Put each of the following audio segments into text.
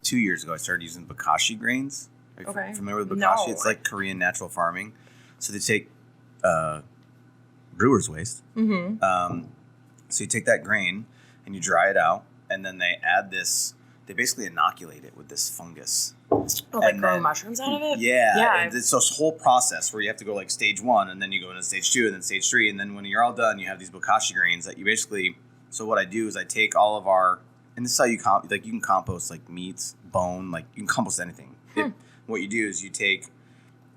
2 years ago, I started using Bokashi grains. Are you familiar with Bokashi? No. It's like Korean natural farming. So they take brewer's waste. Mm-hmm. So you take that grain and you dry it out, and then they add this. They basically inoculate it with this fungus. Oh, like growing mushrooms out of it? Yeah. And it's this whole process where you have to go like stage 1, and then you go into stage 2, and then stage 3, and then when you're all done, you have these Bokashi grains that you basically. So what I do is I take all of our, and this is how you you can compost like meats, bone, like you can compost anything. What you do is you take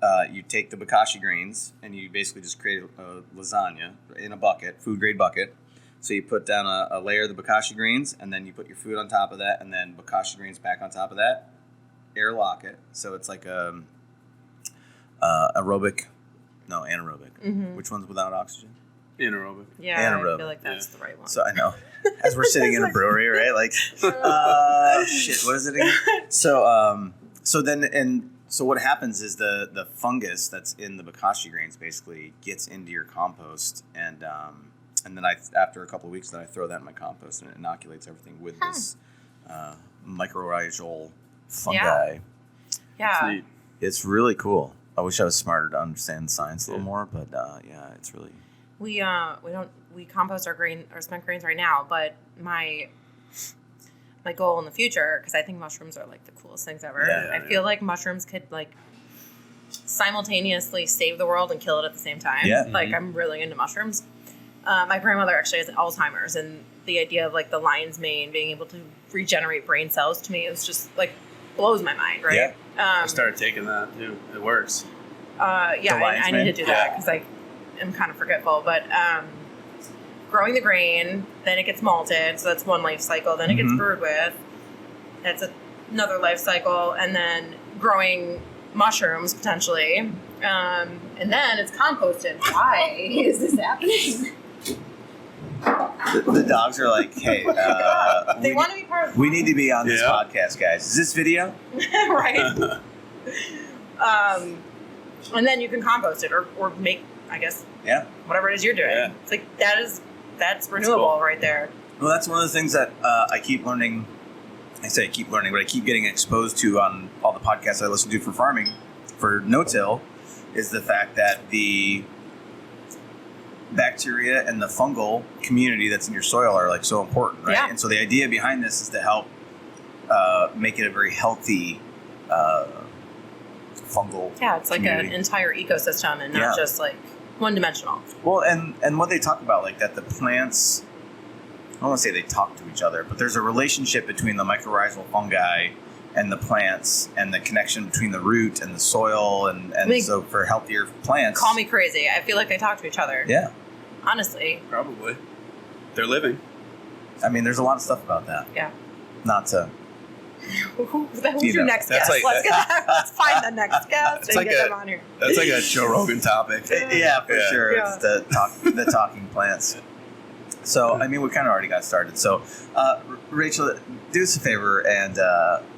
the Bokashi grains and you basically just create a lasagna in a bucket, food grade bucket. So you put down a layer of the Bokashi grains, and then you put your food on top of that, and then Bokashi grains back on top of that. Airlock it, so it's like anaerobic. Mm-hmm. Which one's without oxygen? Anaerobic. Yeah, anaerobic. I feel like that's the right one. So I know, as we're sitting in a brewery, right? Like, shit, what is it again? So what happens is the fungus that's in the Bokashi grains basically gets into your compost, and then after a couple of weeks, then I throw that in my compost, and it inoculates everything with this mycorrhizal fungi. Yeah. It's really cool. I wish I was smarter to understand science a little more, but it's really. We compost our spent grains right now, but my goal in the future, because I think mushrooms are like the coolest things ever. Yeah, I feel like mushrooms could like simultaneously save the world and kill it at the same time. Yeah. Like I'm really into mushrooms. My grandmother actually has Alzheimer's, and the idea of like the lion's mane being able to regenerate brain cells to me is just like blows my mind, right? Yeah. I started taking that too. It works. I need to do that because I am kind of forgetful. But growing the grain, then it gets malted, so that's one life cycle. Then it gets brewed with, that's another life cycle, and then growing mushrooms potentially, and then it's composted. Why is this happening? The dogs are like, hey, they want to be part of we need to be on this podcast, guys. Is this video? Right. And then you can compost it or make, I guess, whatever it is you're doing. Yeah. It's like that's renewable right there. Well, that's one of the things that I keep learning. I say I keep learning, but I keep getting exposed to on all the podcasts I listen to for farming, for no-till, is the fact that the bacteria and the fungal community that's in your soil are like so important, right? Yeah. And so the idea behind this is to help make it a very healthy fungal it's like community. an entire ecosystem and not just like one-dimensional. Well, and what they talk about, like that the plants, I don't want to say they talk to each other, but there's a relationship between the mycorrhizal fungi and the plants, and the connection between the root and the soil, and so for healthier plants. Call me crazy. I feel like they talk to each other. Yeah. Honestly. Probably. They're living. I mean, there's a lot of stuff about that. Yeah. Not to... Who's your next guest? Let's find the next guest and get them on here. That's like a Joe Rogan topic. Yeah, for sure. Yeah. It's the talking plants. So, I mean, we kind of already got started. So, Rachel, do us a favor and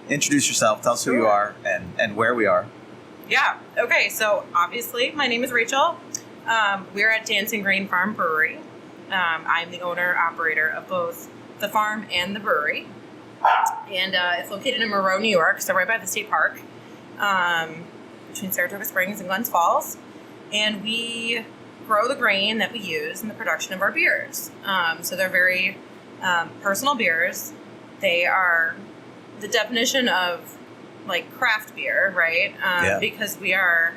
introduce yourself. Tell us who you are and where we are. Yeah. Okay. So, obviously, my name is Rachel. We're at Dancing Grain Farm Brewery. I'm the owner-operator of both the farm and the brewery. And it's located in Monroe, New York, so right by the state park, between Saratoga Springs and Glens Falls. And we grow the grain that we use in the production of our beers. So they're very personal beers. They are the definition of like craft beer, right? Because we are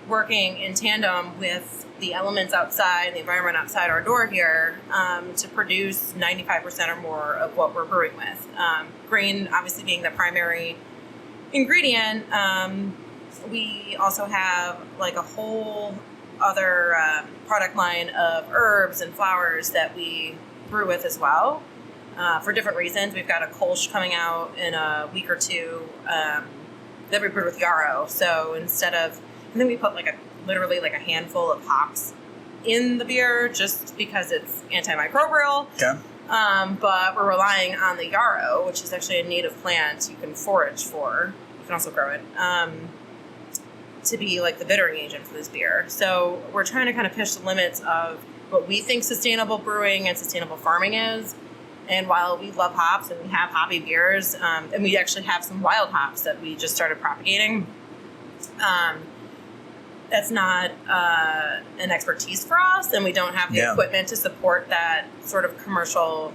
working in tandem with the elements outside, the environment outside our door here, to produce 95% or more of what we're brewing with. Grain, obviously, being the primary ingredient. We also have like a whole other product line of herbs and flowers that we brew with as well, for different reasons. We've got a Kolsch coming out in a week or two that we brewed with yarrow. So instead of, and then we put literally a handful of hops in the beer just because it's antimicrobial. Okay. But we're relying on the yarrow, which is actually a native plant you can forage for. You can also grow it, to be like the bittering agent for this beer. So we're trying to kind of push the limits of what we think sustainable brewing and sustainable farming is, And while we love hops and we have hoppy beers, and we actually have some wild hops that we just started propagating, that's not an expertise for us, and we don't have the equipment to support that sort of commercial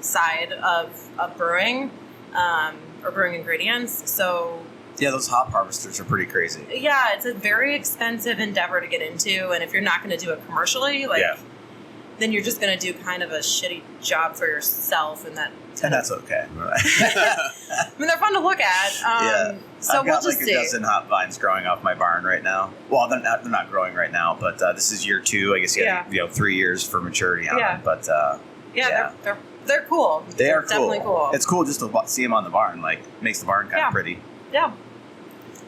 side of brewing or brewing ingredients. So yeah, those hop harvesters are pretty crazy. yeah, it's a very expensive endeavor to get into, and if you're not going to do it commercially, then you're just going to do kind of a shitty job for yourself, and that's okay. I mean, they're fun to look at. So I've got like a dozen hop vines growing off my barn right now. Well, they're not growing right now, but this is year 2. I guess you have 3 years for maturity on them. But they're cool. They are definitely cool. It's cool just to see them on the barn. Like, makes the barn kind of pretty. Yeah.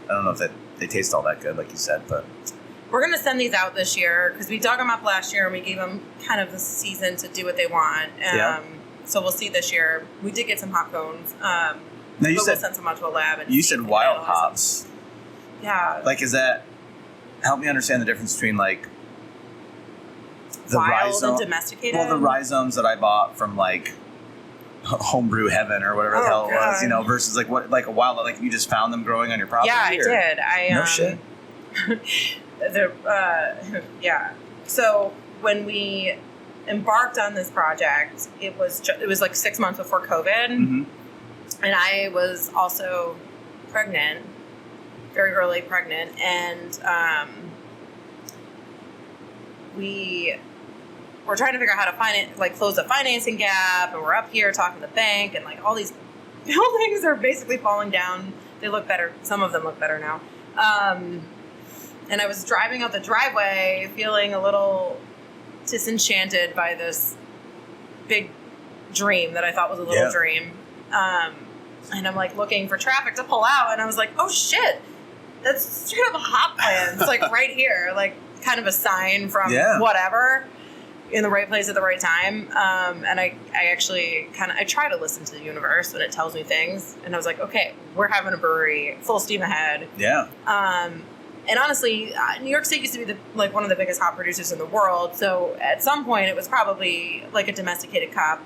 I don't know if they taste all that good, like you said, but we're going to send these out this year because we dug them up last year and we gave them kind of the season to do what they want. So we'll see this year. We did get some hop cones. Now we'll send some out to a lab. And you said wild hops. Yeah. Like, is that... Help me understand the difference between, like... the wild and domesticated? Well, the rhizomes that I bought from, like... Homebrew Heaven or whatever the hell it was, versus like a wild, like you just found them growing on your property. Yeah, I did. No shit. So when we embarked on this project, it was like 6 months before COVID, and I was also pregnant, very early pregnant, and we're trying to figure out how to close the financing gap, and we're up here talking to the bank, and like all these buildings are basically falling down. They look better. Some of them look better now. And I was driving out the driveway feeling a little disenchanted by this big dream that I thought was a little dream. And I'm like looking for traffic to pull out, and I was like, oh shit, that's straight up a hop plant. It's like right here, like kind of a sign from whatever. In the right place at the right time. And I actually I try to listen to the universe when it tells me things. And I was like, okay, we're having a brewery, full steam ahead. Yeah. And honestly, New York State used to be one of the biggest hop producers in the world. So at some point it was probably like a domesticated hop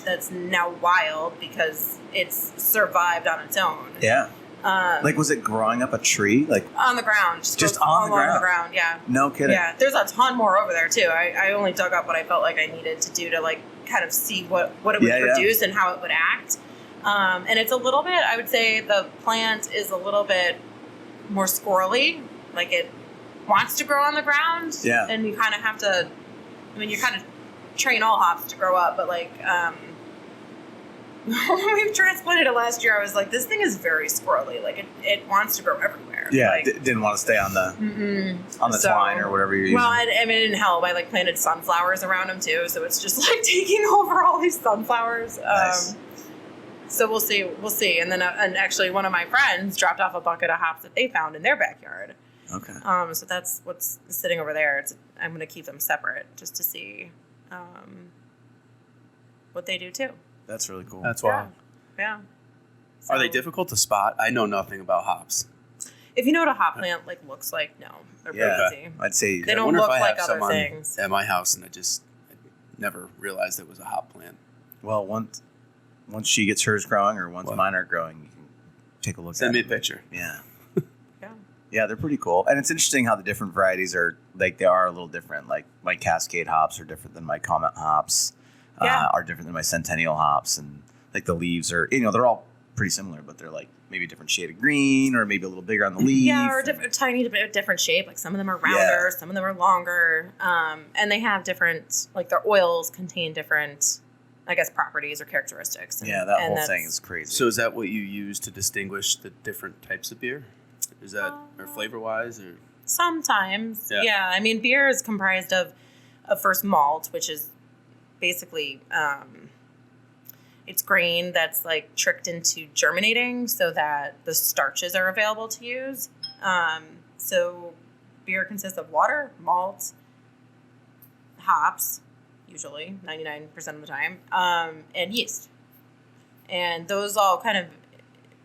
that's now wild because it's survived on its own. Yeah. Was it growing up a tree? Like on the ground. Just on the ground? Yeah. No kidding. Yeah, there's a ton more over there too. I only dug up what I felt like I needed to do to like kind of see what it would produce and how it would act. And it's a little bit, I would say the plant is a little bit more squirrely. Like it wants to grow on the ground. Yeah. And you kind of have to, you kind of train all hops to grow up, but like, when we transplanted it last year, I was like, this thing is very squirrely. Like it wants to grow everywhere. Yeah, like, didn't want to stay on the twine or whatever you're using. Well, it didn't help. I planted sunflowers around them too, so it's just like taking over all these sunflowers. Nice. So we'll see. And then and actually one of my friends dropped off a bucket of hops that they found in their backyard. Okay. So that's what's sitting over there. I'm going to keep them separate just to see what they do too. That's really cool. That's wild. Yeah. So, are they difficult to spot? I know nothing about hops. If you know what a hop plant looks like, no, they're pretty easy. I'd say they don't look like other things. At my house, and I never realized it was a hop plant. Well, once she gets hers growing, or once mine are growing, you can take a look. Send me a picture. Yeah. Yeah, they're pretty cool, and it's interesting how the different varieties are. Like they are a little different. Like my Cascade hops are different than my Comet hops. Are different than my Centennial hops, and like the leaves are, they're all pretty similar, but they're like maybe a different shade of green, or maybe a little bigger on the leaf. Yeah, or a tiny bit of different shape. Like some of them are rounder, some of them are longer, and they have different, like their oils contain different, I guess, properties or characteristics. And, that whole thing is crazy. So is that what you use to distinguish the different types of beer? Is that or flavor wise or? Sometimes, yeah. Beer is comprised of first malt, which is basically it's grain that's like tricked into germinating so that the starches are available to use. So beer consists of water, malt, hops, usually 99% of the time, and yeast. And those all kind of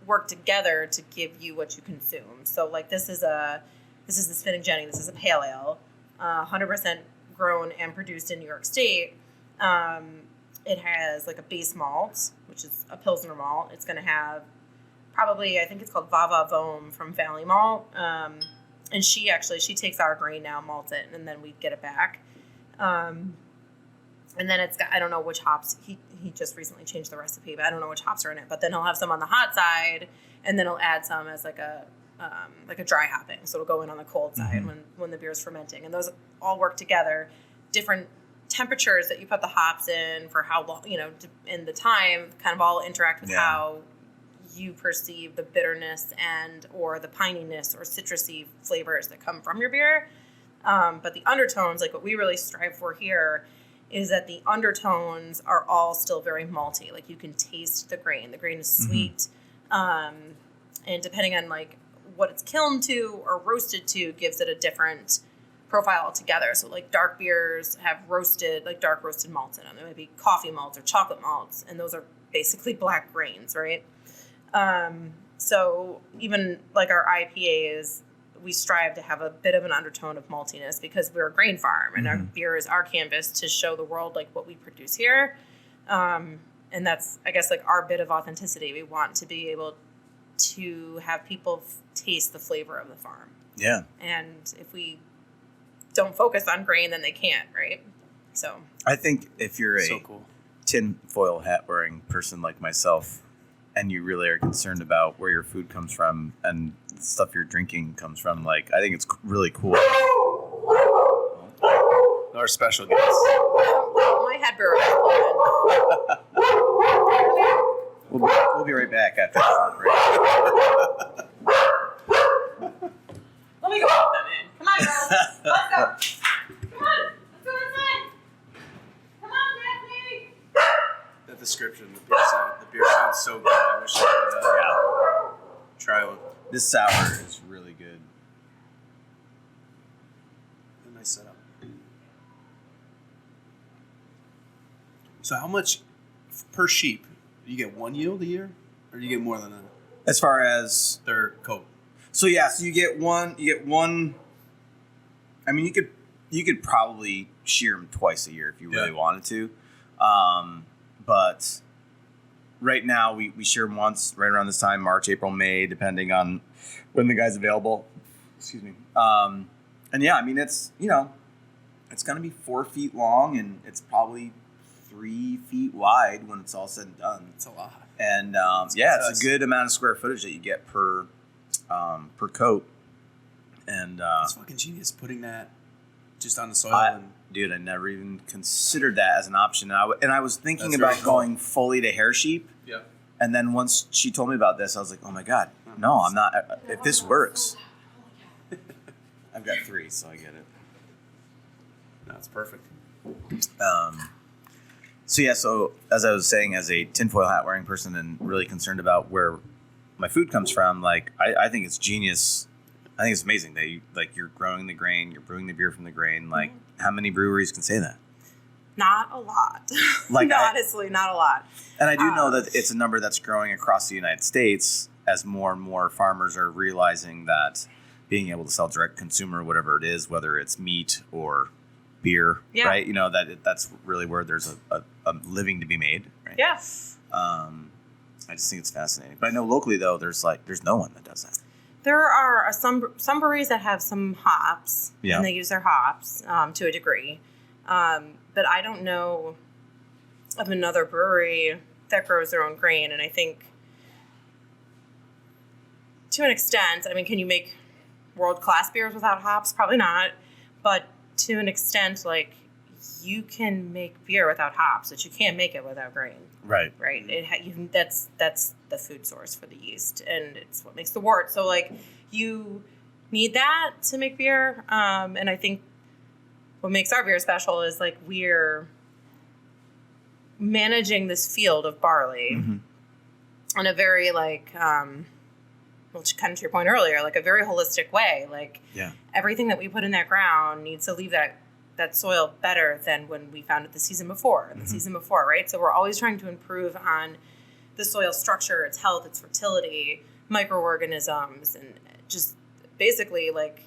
work together to give you what you consume. So like this is the Spinning Jenny. This is a pale ale, 100% grown and produced in New York State. it has like a base malt, which is a Pilsner malt. It's going to have probably, I think it's called Vava Vom from Valley Malt. And she takes our grain now, malts it, and then we get it back. And then it's got, I don't know which hops, he just recently changed the recipe, but I don't know which hops are in it. But then he'll have some on the hot side, and then he'll add some as like a dry hopping. So it'll go in on the cold side when the beer is fermenting. And those all work together. Different temperatures that you put the hops in for how long, in the time, kind of all interact with how you perceive the bitterness or the pininess or citrusy flavors that come from your beer. But the undertones, like what we really strive for here, is that the undertones are all still very malty. Like you can taste the grain. The grain is sweet. And depending on like what it's kilned to or roasted to gives it a different profile altogether. So like dark beers have dark roasted malts in them. There might be coffee malts or chocolate malts, and those are basically black grains, right? So even like our IPAs, we strive to have a bit of an undertone of maltiness because we're a grain farm and our beer is our canvas to show the world like what we produce here. And that's, I guess, like our bit of authenticity. We want to be able to have people taste the flavor of the farm. Yeah. And if we don't focus on grain, then they can't, right? So I think if you're a tinfoil hat wearing person like myself, and you really are concerned about where your food comes from and the stuff you're drinking comes from, like, I think it's really cool. Our special guest. My head brewer is We'll be right back after the short break. Let me go put them in. Come on, girls. Let's go. Come on. Let's go inside. Come on, Daphne. The description, the beer sounds so good. I wish I could try one. This sour is really good. A nice setup. So how much per sheep? Do you get one yield a year? Or do you get more than that? As far as their coat. So you get one. I mean, you could probably shear them twice a year if you really wanted to. But right now we shear them once right around this time, March, April, May, depending on when the guy's available. Excuse me. And yeah, I mean, it's going to be 4 feet long and it's probably 3 feet wide when it's all said and done. It's a lot. And it's a good amount of square footage that you get per coat. And it's fucking genius putting that just on the soil. Dude, I never even considered that as an option. And I was thinking about going fully to hair sheep. Yeah. And then once she told me about this, I was like, oh my God, no, I'm not. If this works. I've got 3, so I get it. That's perfect. So as I was saying, as a tinfoil hat wearing person and really concerned about where my food comes from, like I think it's genius. I think it's amazing that you're growing the grain, you're brewing the beer from the grain. Like, how many breweries can say that? Not a lot. Like, honestly, not a lot. And I do know that it's a number that's growing across the United States as more and more farmers are realizing that being able to sell direct consumer, whatever it is, whether it's meat or beer, right? That's really where there's a living to be made, right? Yeah. I just think it's fascinating. But I know locally, though, there's no one that does that. There are some breweries that have some hops, and they use their hops to a degree. But I don't know of another brewery that grows their own grain. And I think, to an extent, I mean, can you make world-class beers without hops? Probably not. But to an extent, like, you can make beer without hops, but you can't make it without grain. Right. Right. That's the food source for the yeast, and it's what makes the wort. So, like, you need that to make beer. And I think what makes our beer special is, like, we're managing this field of barley in a very, like, which kind of to your point earlier, like a very holistic way. Like, everything that we put in that ground needs to leave that soil better than when we found it the season before and the season before, right? So we're always trying to improve on the soil structure, its health, its fertility, microorganisms, and just basically, like,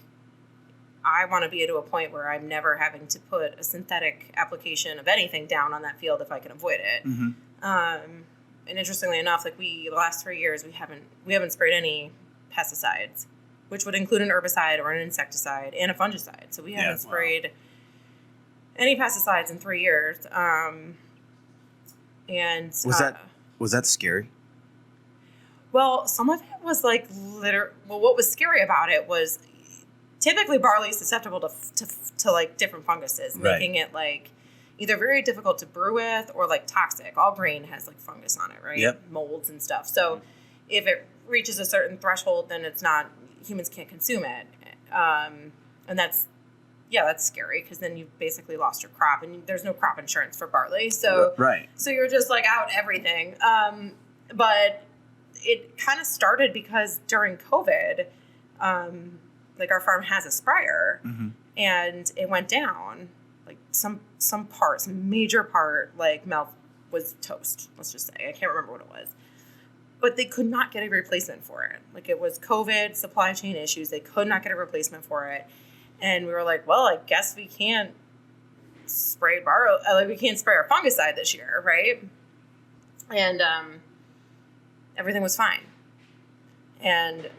I want to be to a point where I'm never having to put a synthetic application of anything down on that field if I can avoid it. Mm-hmm. And interestingly enough, like the last 3 years, we haven't sprayed any pesticides, which would include an herbicide or an insecticide and a fungicide. So we haven't sprayed any pesticides in 3 years. And was that scary? Well, some of it was like what was scary about it was typically barley is susceptible to like different funguses, making it like either very difficult to brew with or like toxic. All grain has like fungus on it, right? Yep. Molds and stuff. So if it reaches a certain threshold, then humans can't consume it. And that's scary because then you've basically lost your crop and there's no crop insurance for barley. So, so you're just like out everything. But it kind of started because during COVID, like our farm has a sprayer and it went down. Like some major part, like mouth was toast. Let's just say, I can't remember what it was, but they could not get a replacement for it. Like it was COVID supply chain issues. They could not get a replacement for it. And we were like, well, I guess we can't spray we can't spray our fungicide this year. Right. And, everything was fine. And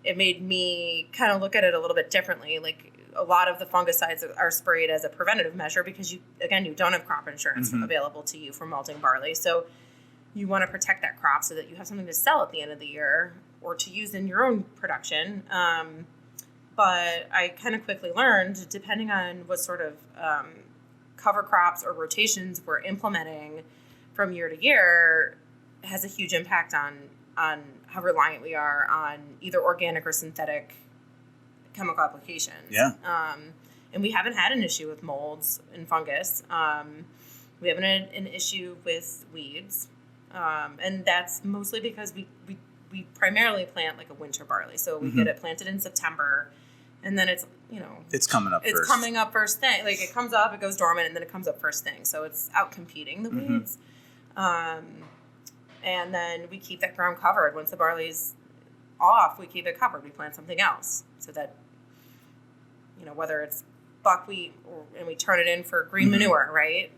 it made me kind of look at it a little bit differently. Like a lot of the fungicides are sprayed as a preventative measure because you don't have crop insurance available to you for malting barley. So you want to protect that crop so that you have something to sell at the end of the year or to use in your own production. But I kind of quickly learned, depending on what sort of cover crops or rotations we're implementing from year to year, has a huge impact on how reliant we are on either organic or synthetic chemical applications. Yeah. And we haven't had an issue with molds and fungus. We haven't had an issue with weeds. And that's mostly because we primarily plant like a winter barley. So we get it planted in September and then it's coming up first. It's coming up first thing. Like it comes up, it goes dormant, and then it comes up first thing. So it's out competing the weeds. And then we keep that ground covered. Once the barley's off, we keep it covered. We plant something else so that, whether it's buckwheat and we turn it in for green manure, right?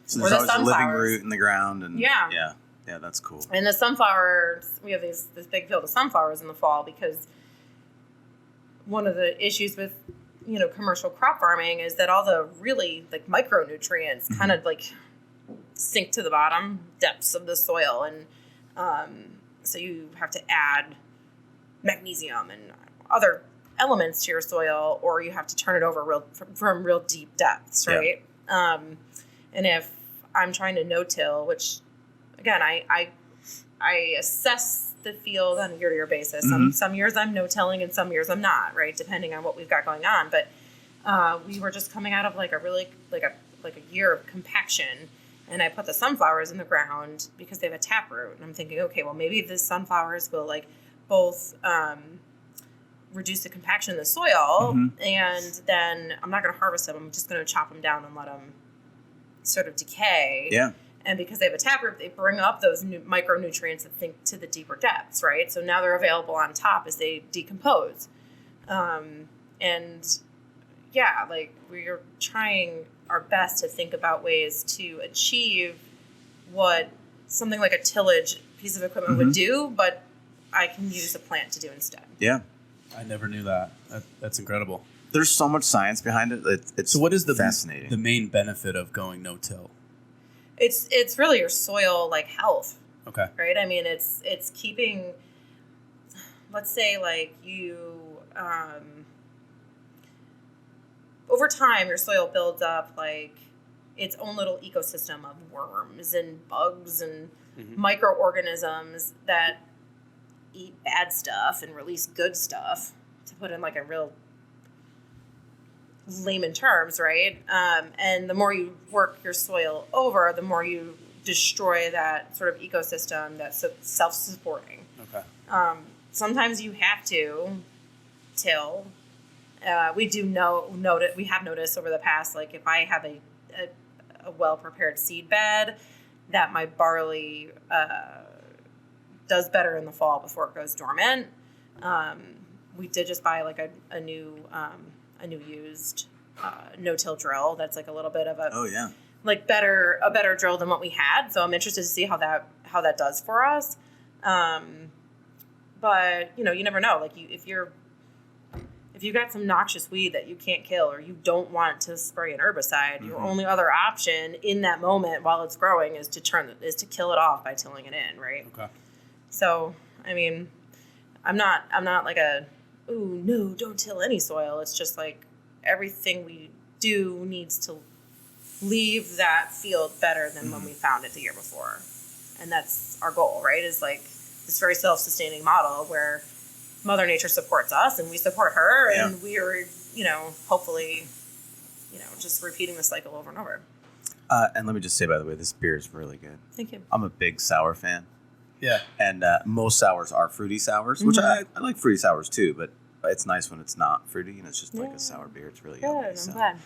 So there's always a living root in the ground. And yeah, that's cool. And the sunflowers, we have this big field of sunflowers in the fall because one of the issues with, commercial crop farming is that all the really like micronutrients kind of like sink to the bottom depths of the soil, and so you have to add magnesium and other elements to your soil, or you have to turn it over from real deep depths, right? And if I'm trying to no-till, which again I assess the field on a year-to-year basis. Some years I'm no-tilling and some years I'm not, right? Depending on what we've got going on. But we were just coming out of like a really like a year of compaction. And I put the sunflowers in the ground because they have a taproot. And I'm thinking, okay, well, maybe the sunflowers will like both reduce the compaction in the soil, and then I'm not going to harvest them. I'm just going to chop them down and let them sort of decay. Yeah. And because they have a taproot, they bring up those micronutrients that sink to the deeper depths, right? So now they're available on top as they decompose. And yeah, like we're trying our best to think about ways to achieve what something like a tillage piece of equipment would do, but I can use a plant to do instead. Yeah. I never knew that. That's incredible. There's so much science behind it. It's so what is fascinating. The main benefit of going no-till? It's really your soil like health. Okay. Right? I mean, it's keeping, let's say like you, over time, your soil builds up like its own little ecosystem of worms and bugs and microorganisms that eat bad stuff and release good stuff, to put in like a real layman terms, right? And the more you work your soil over, the more you destroy that sort of ecosystem that's self-supporting. Okay. Sometimes you have to till. We do we have noticed over the past, like if I have a well-prepared seed bed, that my barley does better in the fall before it goes dormant. we did just buy like a new used no-till drill that's like a little bit of a like a better drill than what we had. So I'm interested to see how that does for us. But you never know. Like if you've got some noxious weed that you can't kill, or you don't want to spray an herbicide, your only other option in that moment while it's growing is to kill it off by tilling it in, right? Okay. So, I mean, I'm not like ooh, no, don't till any soil. It's just like everything we do needs to leave that field better than when we found it the year before. And that's our goal, right? Is like this very self-sustaining model where Mother Nature supports us and we support her, and we are, hopefully, just repeating the cycle over and over. And let me just say, by the way, this beer is really good. Thank you. I'm a big sour fan. Yeah. And most sours are fruity sours, which I like fruity sours too, but it's nice when it's not fruity and it's just like a sour beer. It's really yummy. Good, I'm glad.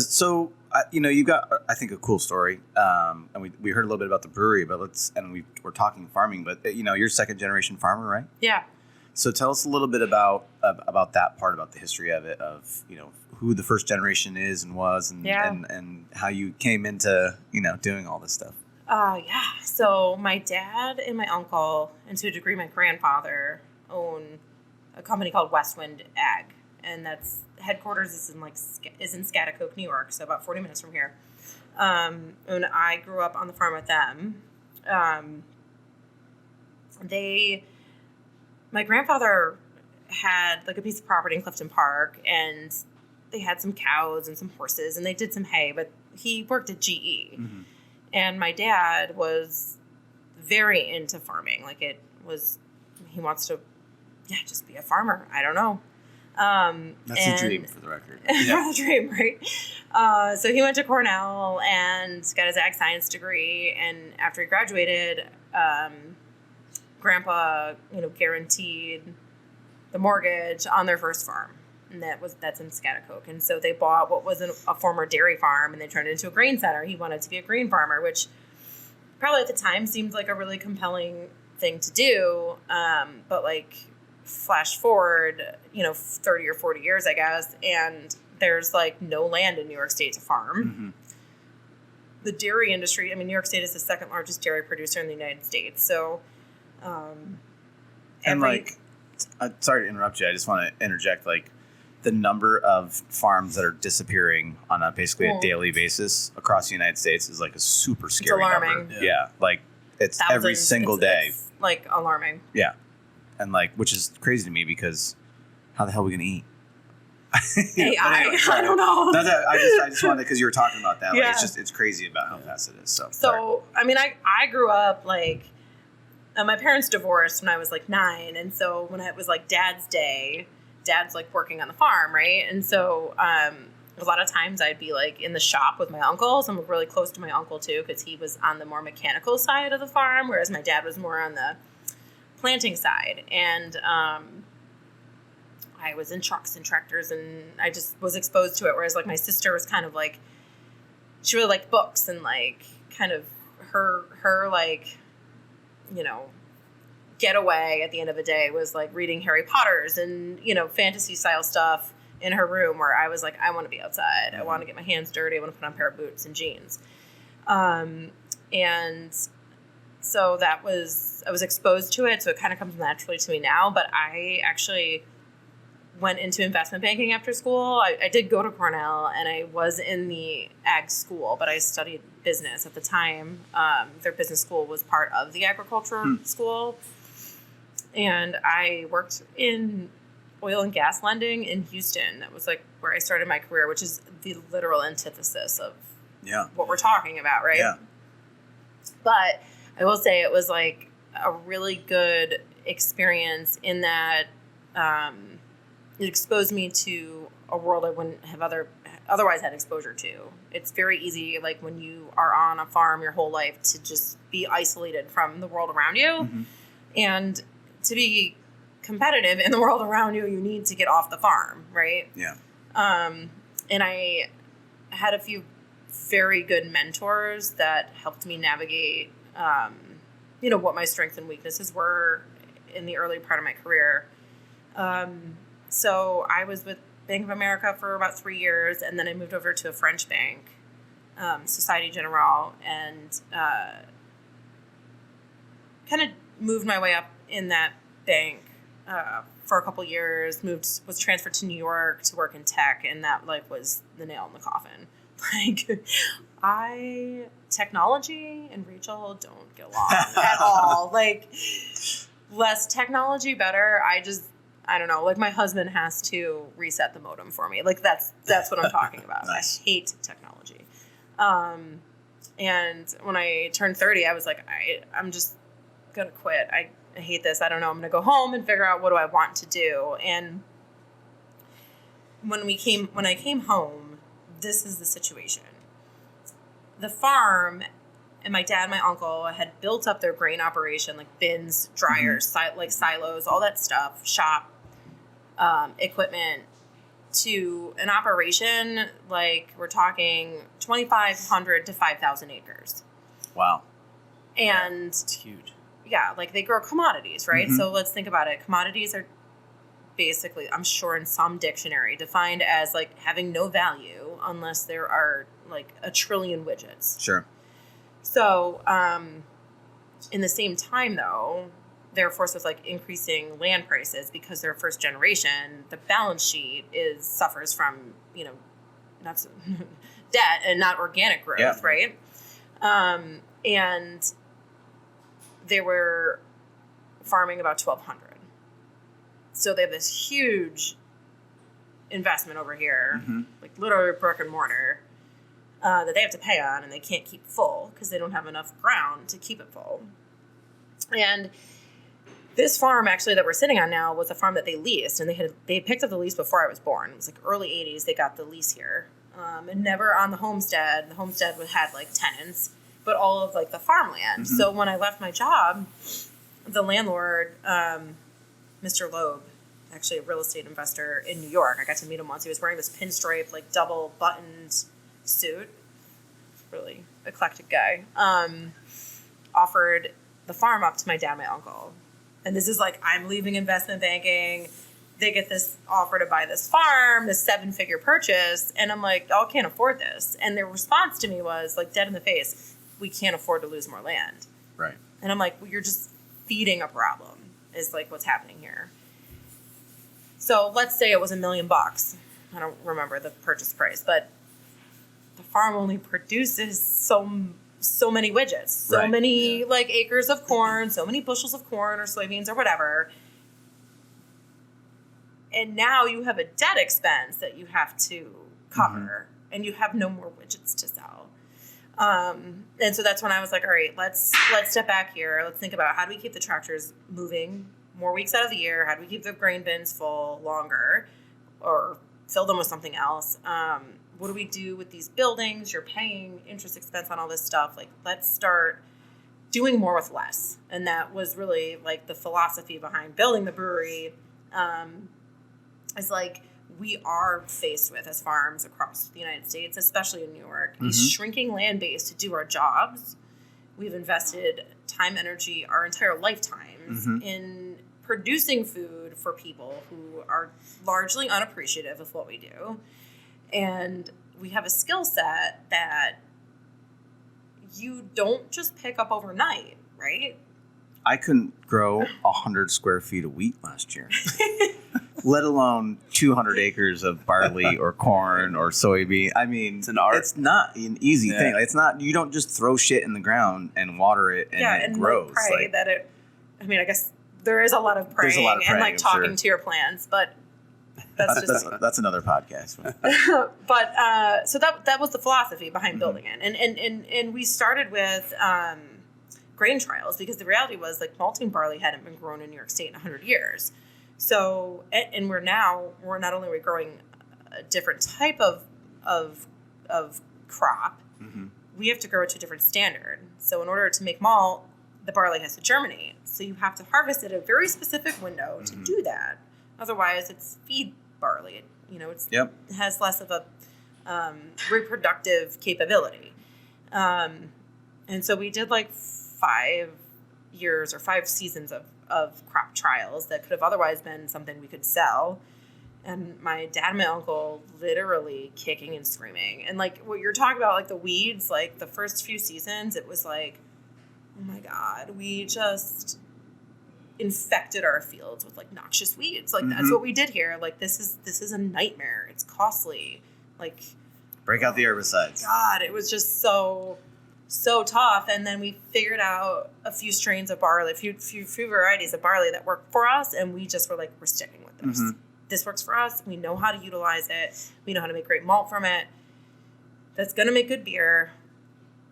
So, you got, I think, a cool story. And we heard a little bit about the brewery, but we're talking farming, but you're second generation farmer, right? Yeah. So tell us a little bit about that part, about the history of it, of, who the first generation is and was, and how you came into, doing all this stuff. So my dad and my uncle, and to a degree my grandfather, own a company called Westwind Ag, and that's headquarters is in Schaghticoke, New York, so about 40 minutes from here. And I grew up on the farm with them. My grandfather had like a piece of property in Clifton Park, and they had some cows and some horses, and they did some hay, but he worked at GE. Mm-hmm. And my dad was very into farming. He wants to, just be a farmer. I don't know. That's the dream, for the record. Yeah. The dream, right? So he went to Cornell and got his ag science degree. And after he graduated, Grandpa, guaranteed the mortgage on their first farm. And that's in Schaghticoke. And so they bought what was a former dairy farm, and they turned it into a grain center. He wanted to be a grain farmer, which probably at the time seemed like a really compelling thing to do. But like flash forward, 30 or 40 years, I guess, and there's like no land in New York State to farm. Mm-hmm. The dairy industry, New York State is the second largest dairy producer in the United States. So, sorry to interrupt you. I just want to interject, the number of farms that are disappearing on a daily basis across the United States is a super scary alarming number. Yeah. It's thousands, every single day. It's alarming. Yeah. And which is crazy to me, because how the hell are we going to eat? Anyway, I don't know. I just wanted, because you were talking about that. Yeah. It's crazy about how fast it is. So sorry. I grew up my parents divorced when I was 9. And so when it was Dad's day, Dad's working on the farm, right? And so a lot of times I'd be in the shop with my uncles. I'm really close to my uncle too, because he was on the more mechanical side of the farm, whereas my dad was more on the planting side. And I was in trucks and tractors, and I just was exposed to it. Whereas my sister was kind of she really liked books, and kind of her getaway at the end of the day was reading Harry Potter's and fantasy style stuff in her room, where I was I want to be outside. I want to get my hands dirty. I want to put on a pair of boots and jeans. And so I was exposed to it. So it kind of comes naturally to me now, but I actually went into investment banking after school. I did go to Cornell, and I was in the ag school, but I studied business at the time. Their business school was part of the agriculture school. And I worked in oil and gas lending in Houston. That was where I started my career, which is the literal antithesis of what we're talking about, right? Yeah. But I will say it was a really good experience in that it exposed me to a world I wouldn't have otherwise had exposure to. It's very easy, when you are on a farm your whole life, to just be isolated from the world around you. Mm-hmm. And to be competitive in the world around you, you need to get off the farm, right? Yeah. And I had a few very good mentors that helped me navigate, what my strengths and weaknesses were in the early part of my career. So I was with Bank of America for about 3 years, and then I moved over to a French bank, Societe Generale, and kind of moved my way up in that bank for a couple years. Was transferred to New York to work in tech, and that like was the nail in the coffin. Like, technology and Rachel don't get along at all. Like, less technology, better. I don't know. Like, my husband has to reset the modem for me. Like, that's what I'm talking about. Nice. I hate technology. And when I turned 30, I was like, I'm just gonna quit. I hate this. I don't know. I'm gonna go home and figure out what do I want to do. And when I came home, this is the situation. The farm and my dad and my uncle had built up their grain operation, like bins, dryers, like silos, all that stuff, shop, equipment, to an operation like we're talking 2,500 to 5,000 acres. Wow. And It's huge. yeah, like they grow commodities, right? So let's think about it. Commodities are basically, I'm sure in some dictionary, defined as like having no value unless there are like a trillion widgets. Sure. So, in the same time though, they're forced with like increasing land prices because they're first generation. The balance sheet suffers from, not debt and not organic growth, right? And they were farming about 1,200. So they have this huge investment over here, like literally brick and mortar, that they have to pay on, and they can't keep full because they don't have enough ground to keep it full. And this farm actually that we're sitting on now was a farm that they leased, and they had picked up the lease before I was born. It was like early 80s they got the lease here, and never on the homestead. The homestead had like tenants, but all of like the farmland. So when I left my job, the landlord, Mr. Loeb, actually a real estate investor in New York. I got to meet him once. He was wearing this pinstripe, like double buttoned suit. Really eclectic guy. Offered the farm up to my dad and my uncle. And this is like, I'm leaving investment banking. They get this offer to buy this farm, this 7-figure purchase. And I'm like, oh, I can't afford this. And their response to me was like dead in the face, we can't afford to lose more land. Right. And I'm like, well, you're just feeding a problem is like what's happening here. So let's say it was $1 million. I don't remember the purchase price, but the farm only produces so many widgets, so many like acres of corn, so many bushels of corn or soybeans or whatever. And now you have a debt expense that you have to cover, and you have no more widgets to sell. And so that's when I was like, all right, let's step back here. Let's think about how do we keep the tractors moving more weeks out of the year? How do we keep the grain bins full longer or fill them with something else? What do we do with these buildings? You're paying interest expense on all this stuff. Like, let's start doing more with less. And that was really like the philosophy behind building the brewery. It's like we are faced with as farms across the United States, especially in New York, a shrinking land base to do our jobs. We've invested time, energy, our entire lifetimes in producing food for people who are largely unappreciative of what we do. And we have a skill set that you don't just pick up overnight, right? I couldn't grow 100 square feet of wheat last year, let alone 200 acres of barley or corn or soybean. I mean, it's an art. It's not an easy thing. It's not. You don't just throw shit in the ground and water it and it grows. Like pray that it. I mean, I guess there is a lot of praying, and like talking to your plants, but that's just that's another podcast. But so that was the philosophy behind building it, and we started with grain trials because the reality was like malting barley hadn't been grown in New York State in 100 years. So, and we're not only growing a different type of crop, we have to grow it to a different standard. So in order to make malt, the barley has to germinate. So you have to harvest it at a very specific window to do that. Otherwise, it's feed barley. It has less of a reproductive capability. And so we did like 5 years or 5 seasons of crop trials that could have otherwise been something we could sell. And my dad and my uncle literally kicking and screaming. And like what you're talking about, like the weeds, like the first few seasons, it was like, oh my God, we just infected our fields with like noxious weeds. Like that's what we did here. Like this is a nightmare. It's costly. Like break out the herbicides. God, it was just so tough. And then we figured out a few strains of barley, a few varieties of barley that worked for us, and we just were like, we're sticking with this. This works for us. We know how to utilize it. We know how to make great malt from it. That's going to make good beer.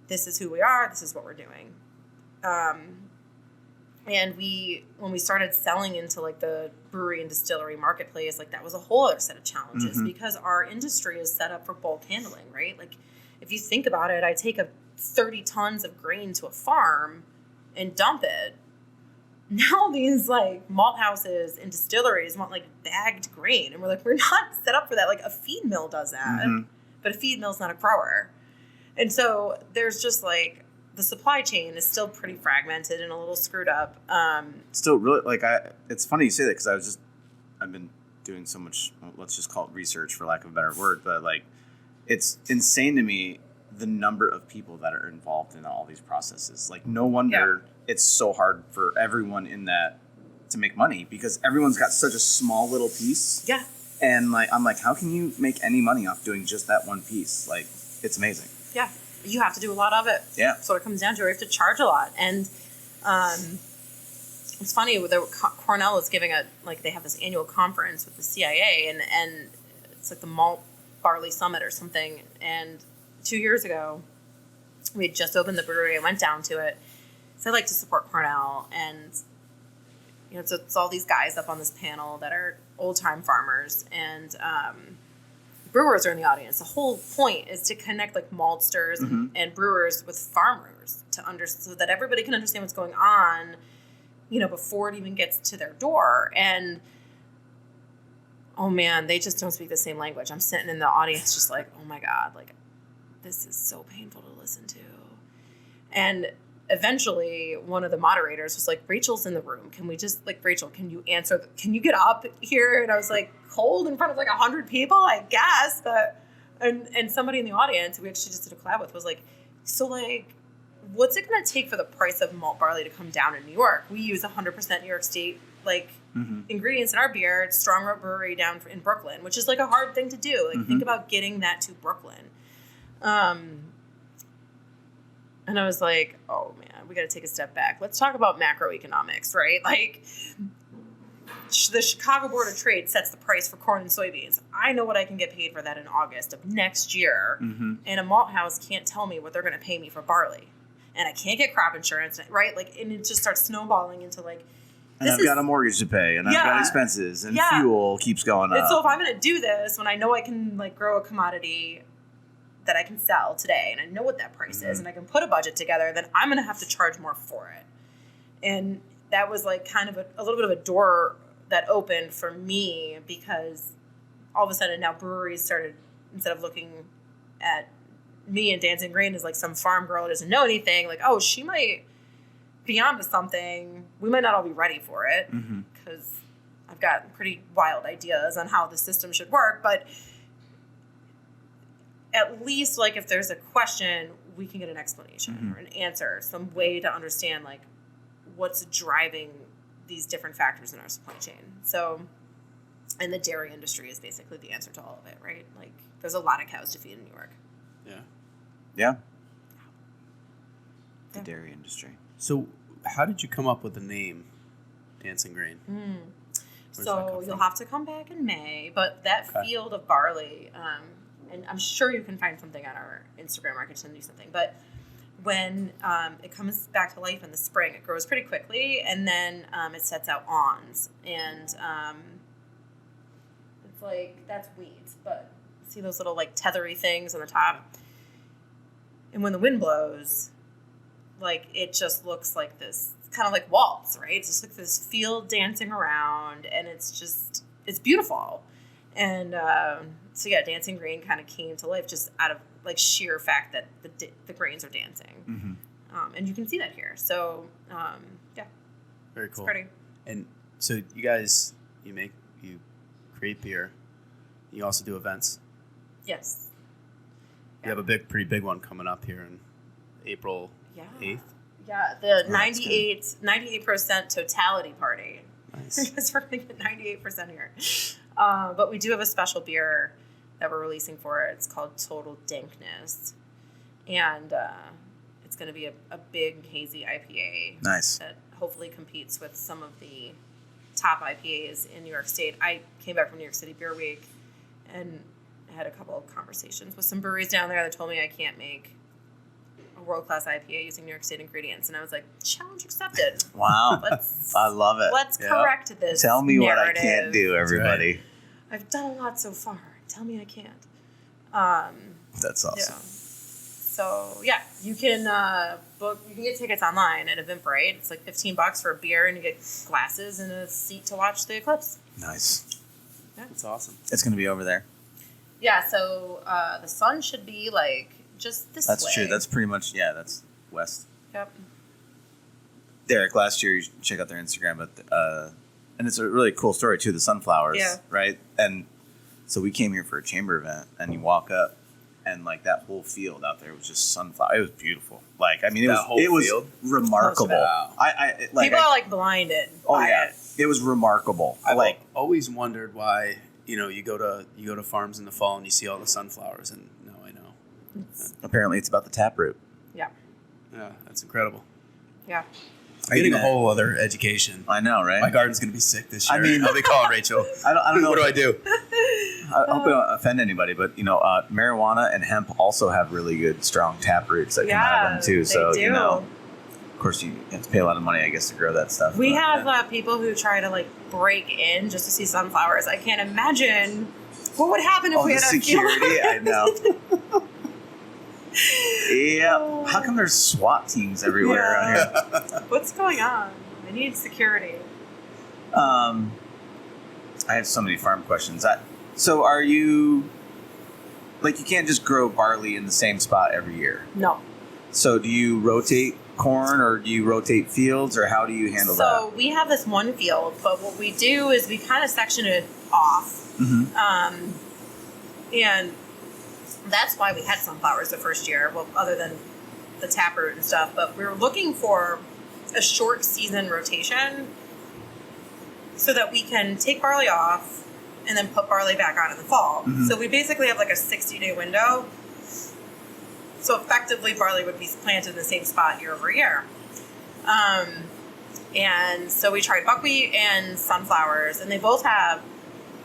This is who we are. This is what we're doing. And when we started selling into like the brewery and distillery marketplace, like that was a whole other set of challenges because our industry is set up for bulk handling, right? Like if you think about it, I take 30 tons of grain to a farm and dump it. Now these like malt houses and distilleries want like bagged grain, and we're like, we're not set up for that. Like a feed mill does that, but a feed mill's not a grower. And so there's just like the supply chain is still pretty fragmented and a little screwed up. Still really like it's funny you say that because I've been doing so much, let's just call it research for lack of a better word, but like it's insane to me the number of people that are involved in all these processes. Like no wonder it's so hard for everyone in that to make money because everyone's got such a small little piece. Yeah. And like I'm like, how can you make any money off doing just that one piece? Like it's amazing. Yeah. You have to do a lot of it. Yeah. So it comes down to, you have to charge a lot. And it's funny, Cornell is giving they have this annual conference with the CIA, and it's like the Malt Bar-ley Summit or something. And 2 years ago, we had just opened the brewery. I went down to it. So I like to support Cornell. And, you know, it's all these guys up on this panel that are old-time farmers. And brewers are in the audience. The whole point is to connect like maltsters and brewers with farmers so that everybody can understand what's going on, you know, before it even gets to their door. And oh man, they just don't speak the same language. I'm sitting in the audience just like, oh my God, like this is so painful to listen to. And eventually one of the moderators was like, Rachel's in the room. Can we just like, Rachel, can you can you get up here? And I was like, cold in front of like 100 people, I guess. But, and somebody in the audience we actually just did a collab with was like, so like, what's it going to take for the price of malt barley to come down in New York? We use 100% New York State, like ingredients in our beer. It's Strong Rope Brewery down in Brooklyn, which is like a hard thing to do. Like think about getting that to Brooklyn. And I was like, oh man, we got to take a step back. Let's talk about macroeconomics, right? Like the Chicago Board of Trade sets the price for corn and soybeans. I know what I can get paid for that in August of next year. And a malt house can't tell me what they're going to pay me for barley. And I can't get crop insurance, right? Like, and it just starts snowballing into like, and I've got a mortgage to pay, and I've got expenses, and fuel keeps going up. And so if I'm going to do this, when I know I can like grow a commodity that I can sell today, and I know what that price is, and I can put a budget together, then I'm going to have to charge more for it. And that was like kind of a little bit of a door that opened for me, because all of a sudden now breweries started, instead of looking at me and Dancing Grain as like some farm girl who doesn't know anything, like, oh, she might be onto something. We might not all be ready for it because I've got pretty wild ideas on how the system should work, but at least like if there's a question, we can get an explanation or an answer, some way to understand like what's driving these different factors in our supply chain. So, and the dairy industry is basically the answer to all of it, right? Like there's a lot of cows to feed in New York. Yeah. The dairy industry. So how did you come up with the name Dancing Grain? So you'll have to come back in May, but that field of barley, and I'm sure you can find something on our Instagram, or I can send you something, but when it comes back to life in the spring, it grows pretty quickly, and then it sets out awns, and it's like, that's weeds, but see those little like tethery things on the top? And when the wind blows, like it just looks like this, kind of like waltz, right? It's just like this field dancing around, and it's beautiful. And so yeah, Dancing Grain kind of came to life just out of like sheer fact that the grains are dancing. And you can see that here. So Very cool. It's pretty. And so you guys, you create beer. You also do events. Yes. You have a pretty big one coming up here in April 8th. Yeah, the 98% totality party. Nice. Because we're going to get 98% here. But we do have a special beer that we're releasing for it. It's called Total Dankness. And it's going to be a big, hazy IPA. Nice. That hopefully competes with some of the top IPAs in New York State. I came back from New York City Beer Week and had a couple of conversations with some breweries down there that told me I can't make a world-class IPA using New York State ingredients. And I was like, challenge accepted. Wow. I love it. Let's correct this. Tell me narrative. what I can't do, everybody. I've done a lot so far. Tell me I can't. That's awesome. Yeah. So you can book. You can get tickets online at Eventbrite. It's like $15 for a beer, and you get glasses and a seat to watch the eclipse. Nice. Yeah. That's awesome. It's going to be over there. Yeah. So the sun should be like just this way. That's true. That's pretty much, that's west. Yep. Derek, last year, you should check out their Instagram, but and it's a really cool story too, the sunflowers, right? And so we came here for a chamber event, and you walk up, and like that whole field out there was just sunflower. It was beautiful. Like, I mean, it was remarkable. Wow. People are like blinded. Oh by yeah, it. it was remarkable. I've always wondered why you go to farms in the fall and you see all the sunflowers, and now I know. Apparently, it's about the taproot. Yeah. Yeah, that's incredible. Yeah. I'm getting a whole other education. I know, right? My garden's going to be sick this year. I mean, I'll be calling Rachel. I don't know. What do I do? I hope I don't offend anybody, but marijuana and hemp also have really good, strong tap roots that come out of them too. So do. Of course, you have to pay a lot of money, I guess, to grow that stuff. We have people who try to like break in just to see sunflowers. I can't imagine what would happen if we had security. I know. Yeah. How come there's SWAT teams everywhere around here? What's going on? I need security. I have so many farm questions. So are you, like, you can't just grow barley in the same spot every year? No. So do you rotate corn, or do you rotate fields, or how do you handle that? So we have this one field, but what we do is we kind of section it off. Mm-hmm. And that's why we had sunflowers the first year, well, other than the taproot and stuff. But we were looking for a short season rotation so that we can take barley off and then put barley back on in the fall. Mm-hmm. So we basically have like a 60-day window. So effectively, barley would be planted in the same spot year over year. And so we tried buckwheat and sunflowers, and they both have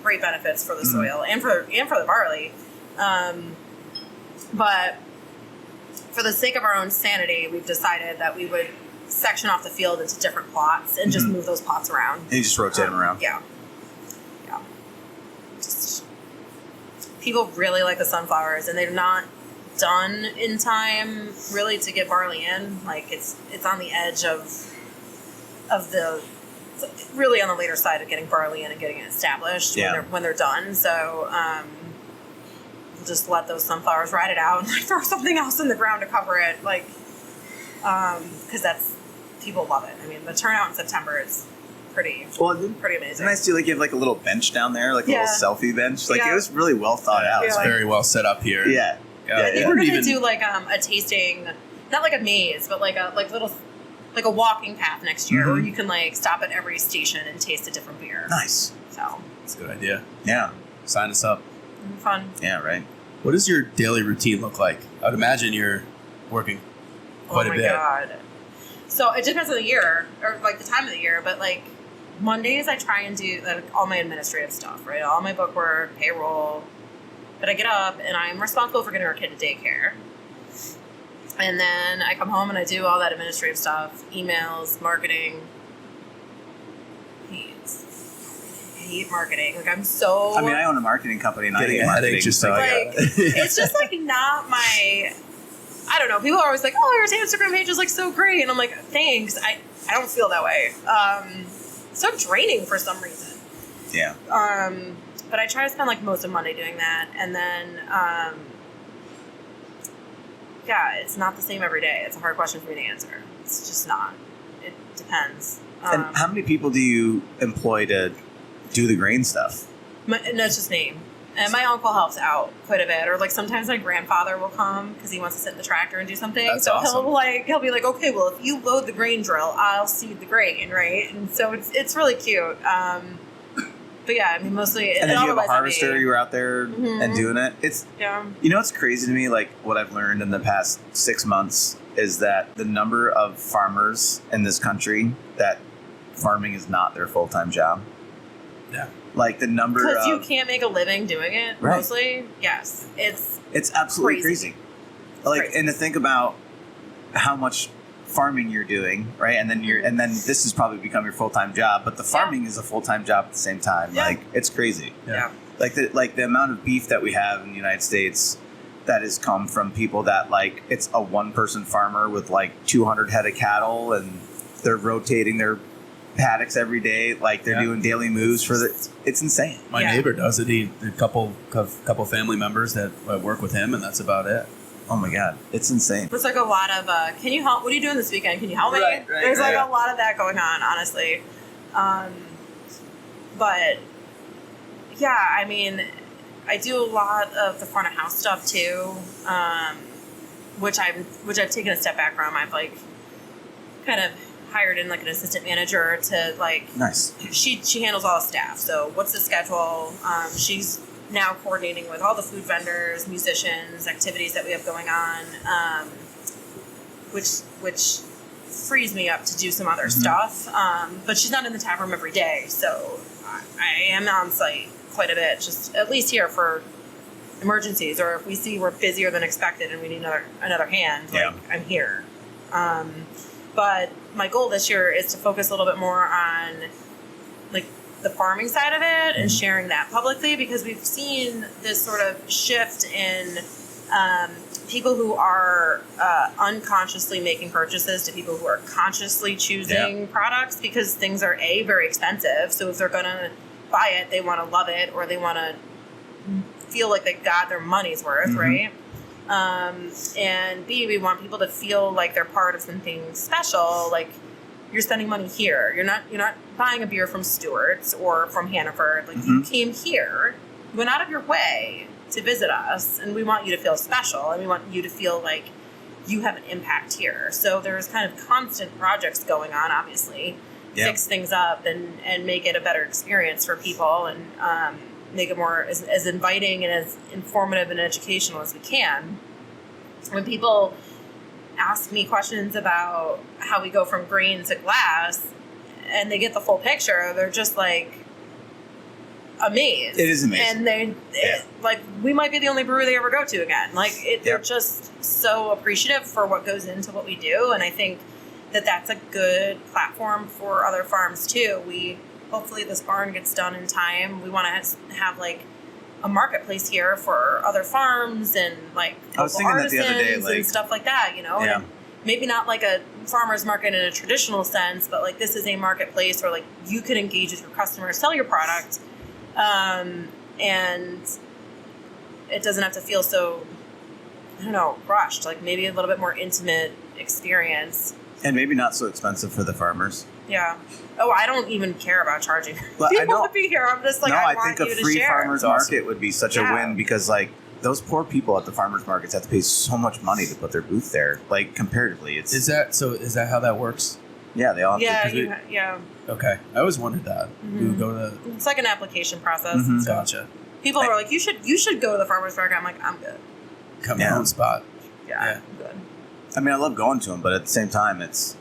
great benefits for the soil and for the barley. But for the sake of our own sanity, we've decided that we would section off the field into different plots and just move those plots around. And you just rotate them around? Yeah. Yeah. Just, people really like the sunflowers, and they're not done in time really to get barley in. Like it's on the edge of the really on the later side of getting barley in and getting it established when they're done. So just let those sunflowers ride it out and throw something else in the ground to cover it, like because people love it. I mean, the turnout in September is pretty amazing. It's nice to you have like a little bench down there, like a little selfie bench. Like it was really well thought out. It's very well set up here. Yeah. I think we're gonna do like a tasting, not like a maze, but like a walking path next year where you can like stop at every station and taste a different beer. Nice. So that's a good idea. Yeah. Sign us up. Fun. Yeah, right. What does your daily routine look like? I would imagine you're working quite a bit. Oh my God. So it depends on the year, or like the time of the year, but like Mondays I try and do like all my administrative stuff, right? All my bookwork, payroll. But I get up and I'm responsible for getting our kid to daycare. And then I come home and I do all that administrative stuff, emails, marketing. I hate marketing. Like I own a marketing company and I hate marketing. It's just like not my, I don't know. People are always like, oh, your Instagram page is like so great. And I'm like, thanks. I don't feel that way. So draining for some reason. Yeah. But I try to spend like most of Monday doing that. And then, it's not the same every day. It's a hard question for me to answer. It's just not. It depends. And how many people do you employ to do the grain stuff? No, it's just me. And my uncle helps out quite a bit, or like sometimes my grandfather will come because he wants to sit in the tractor and do something. That's so awesome. he'll be like, okay, well if you load the grain drill, I'll seed the grain, right? And so it's really cute. But yeah, I mean mostly. And then you have a harvester. You were out there and doing it. You know what's crazy to me? Like what I've learned in the past 6 months is that the number of farmers in this country that farming is not their full-time job. Yeah. Like the number because you can't make a living doing it. Right. Mostly, yes, it's absolutely crazy. Like, crazy. and to think about how much farming you're doing, right? And then this has probably become your full-time job, but the farming is a full-time job at the same time. Yeah. Like it's crazy. Yeah. Like the amount of beef that we have in the United States that has come from people that like it's a one-person farmer with like 200 head of cattle and they're rotating their paddocks every day, like they're doing daily moves for it's insane. My neighbor does it. A couple family members that work with him, and that's about it. Oh my god, it's insane. It's like a lot of can you help? What are you doing this weekend? Can you help me? There's like a lot of that going on, honestly. But yeah, I mean, I do a lot of the front of house stuff too, which I've taken a step back from. I've like kind of hired in like an assistant manager to like nice. She handles all the staff. So what's the schedule? She's now coordinating with all the food vendors, musicians, activities that we have going on, which frees me up to do some other stuff. But she's not in the tap room every day, so I am on site quite a bit, just at least here for emergencies, or if we see we're busier than expected and we need another hand, like I'm here. But my goal this year is to focus a little bit more on like the farming side of it and sharing that publicly, because we've seen this sort of shift in people who are unconsciously making purchases to people who are consciously choosing products, because things are very expensive. So if they're going to buy it, they want to love it, or they want to feel like they got their money's worth, right? And B, we want people to feel like they're part of something special. Like you're spending money here. You're not buying a beer from Stewart's or from Hannaford. Like you came here, you went out of your way to visit us, and we want you to feel special, and we want you to feel like you have an impact here. So there's kind of constant projects going on, obviously, fix things up and make it a better experience for people, and make it more as inviting and as informative and educational as we can. When people ask me questions about how we go from grain to glass and they get the full picture, they're just like amazed. It is amazing. And like we might be the only brewery they ever go to again. Like they're just so appreciative for what goes into what we do, and I think that that's a good platform for other farms too. Hopefully this barn gets done in time. We want to have like a marketplace here for other farms and like local artisans and stuff like that, you know? And maybe not like a farmer's market in a traditional sense, but like this is a marketplace where like you can engage with your customers, sell your product, and it doesn't have to feel so, I don't know, rushed. Like maybe a little bit more intimate experience. And maybe not so expensive for the farmers. Yeah. Oh, I don't even care about charging well, people to be here. I'm just like, I think a free farmers market would be such a win, because like those poor people at the farmers markets have to pay so much money to put their booth there. Like comparatively, is that how that works? Yeah, they all have to. Yeah. Okay, I always wondered that. We would go to. It's like an application process. So gotcha. People are like, you should go to the farmers market. I'm like, I'm good. Come my own spot. Yeah, I'm good. I mean, I love going to them, but at the same time, it's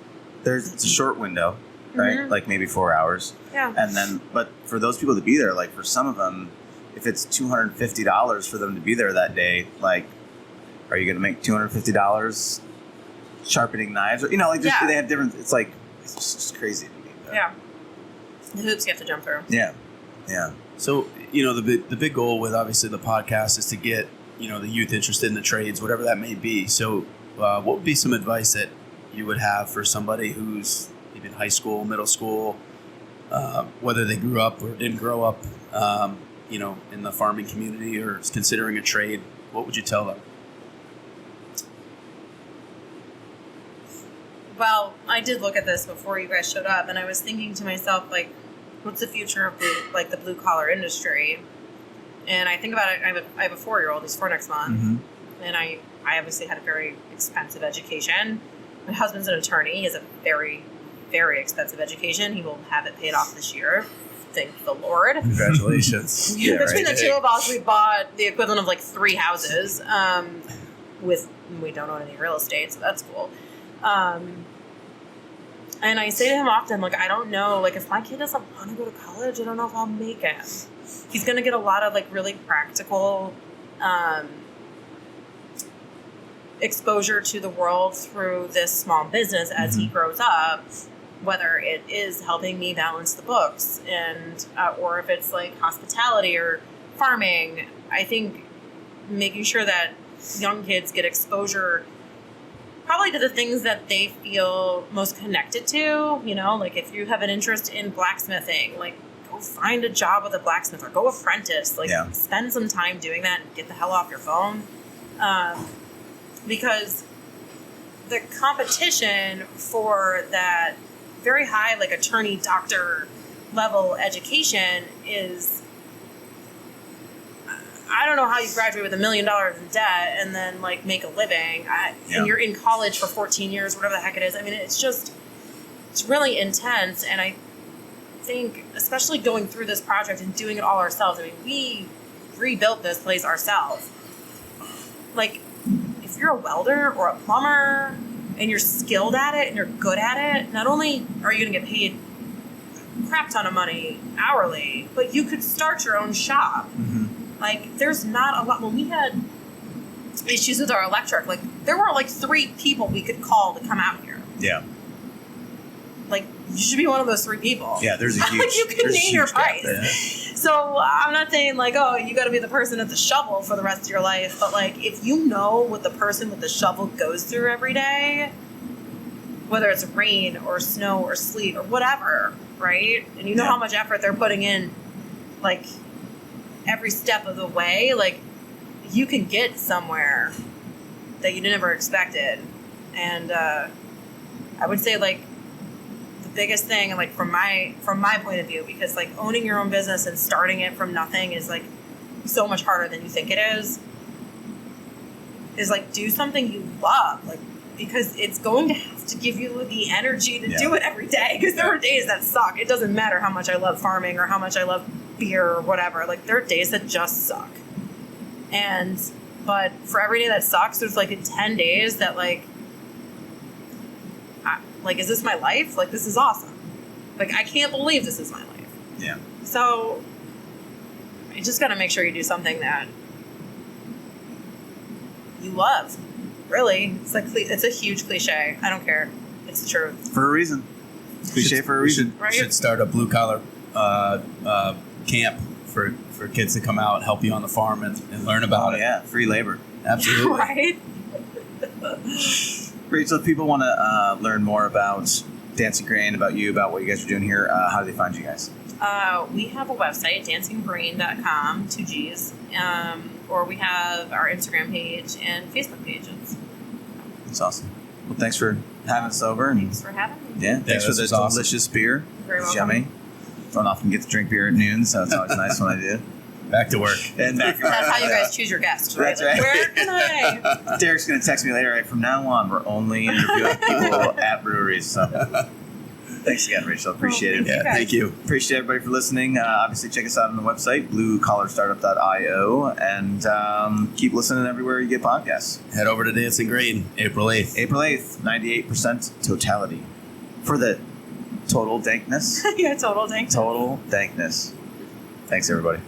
a short window, right? Like maybe 4 hours. Yeah. And then, but for those people to be there, like for some of them, if it's $250 for them to be there that day, like, are you going to make $250 sharpening knives? Or, like just they have different. It's like it's just crazy to me. But. Yeah. The hoops you have to jump through. Yeah. Yeah. So the big goal with obviously the podcast is to get the youth interested in the trades, whatever that may be. So what would be some advice that you would have for somebody who's maybe in high school, middle school, whether they grew up or didn't grow up, in the farming community or is considering a trade? What would you tell them? Well, I did look at this before you guys showed up, and I was thinking to myself, like, what's the future of the blue collar industry? And I think about it. I have a 4-year-old. He's 4 next month, and I obviously had a very expensive education. My husband's an attorney. He has a very, very expensive education. He will have it paid off this year. Thank the Lord. Congratulations. Between the two of us, we bought the equivalent of like 3 houses. We don't own any real estate, so that's cool. And I say to him often, like, I don't know, like, if my kid doesn't want to go to college, I don't know if I'll make him. He's going to get a lot of, like, really practical exposure to the world through this small business as he grows up, whether it is helping me balance the books and or if it's, like, hospitality or farming. I think making sure that young kids get exposure probably to the things that they feel most connected to, you know, like if you have an interest in blacksmithing, like go find a job with a blacksmith or go apprentice, like spend some time doing that and get the hell off your phone. Because the competition for that very high, like attorney, doctor level education is, I don't know how you graduate with $1 million in debt and then like make a living and you're in college for 14 years, whatever the heck it is. I mean, it's really intense. And I think, especially going through this project and doing it all ourselves, I mean, we rebuilt this place ourselves. Like, if you're a welder or a plumber and you're skilled at it and you're good at it, not only are you going to get paid a crap ton of money hourly, but you could start your own shop. Like, there's not a lot. When we had issues with our electric, like, there were, like, 3 people we could call to come out here. Yeah. Like, you should be one of those 3 people. Yeah, there's a huge you can name your price. There. So, I'm not saying, like, oh, you got to be the person at the shovel for the rest of your life. But, like, if you know what the person with the shovel goes through every day, whether it's rain or snow or sleet or whatever, right? And you know how much effort they're putting in, like, every step of the way, like, you can get somewhere that you never expected. And I would say, like, the biggest thing, like, from my point of view, because, like, owning your own business and starting it from nothing is, like, so much harder than you think it is like, do something you love, like, because it's going to have to give you the energy to do it every day, because there are days that suck. It doesn't matter how much I love farming or how much I love beer or whatever. Like, there are days that just suck. But for every day that sucks, there's, like, 10 days that, like, is this my life? Like, this is awesome. Like, I can't believe this is my life. Yeah. So, you just got to make sure you do something that you love. Really. It's like, it's a huge cliche. I don't care. It's the truth. For a reason. Cliche for a reason. Right? Should start a blue collar camp for kids to come out, help you on the farm and learn about it. Yeah, free labor. Absolutely. Right? Rachel, if people want to learn more about Dancing Grain, about you, about what you guys are doing here, how do they find you guys? We have a website, dancinggrain.com, 2 G's, or we have our Instagram page and Facebook pages. That's awesome. Well, thanks for having us over. And thanks for having me. Yeah, thanks for this delicious beer. You're very it's welcome. yummy. Don't often get to drink beer at noon, so it's always nice when I do. Back to work. And That's how you guys choose your guests, right? That's right. Where can I? Derek's going to text me later. Right, from now on, we're only interviewing people at breweries. So, thanks again, Rachel. Appreciate it. Thank you, guys. Thank you. Appreciate everybody for listening. Obviously, check us out on the website, bluecollarstartup.io, and keep listening everywhere you get podcasts. Head over to Dancing Grain, April 8th. April 8th, 98% totality for the total dankness. Yeah, total dankness. Total dankness. Thanks, everybody.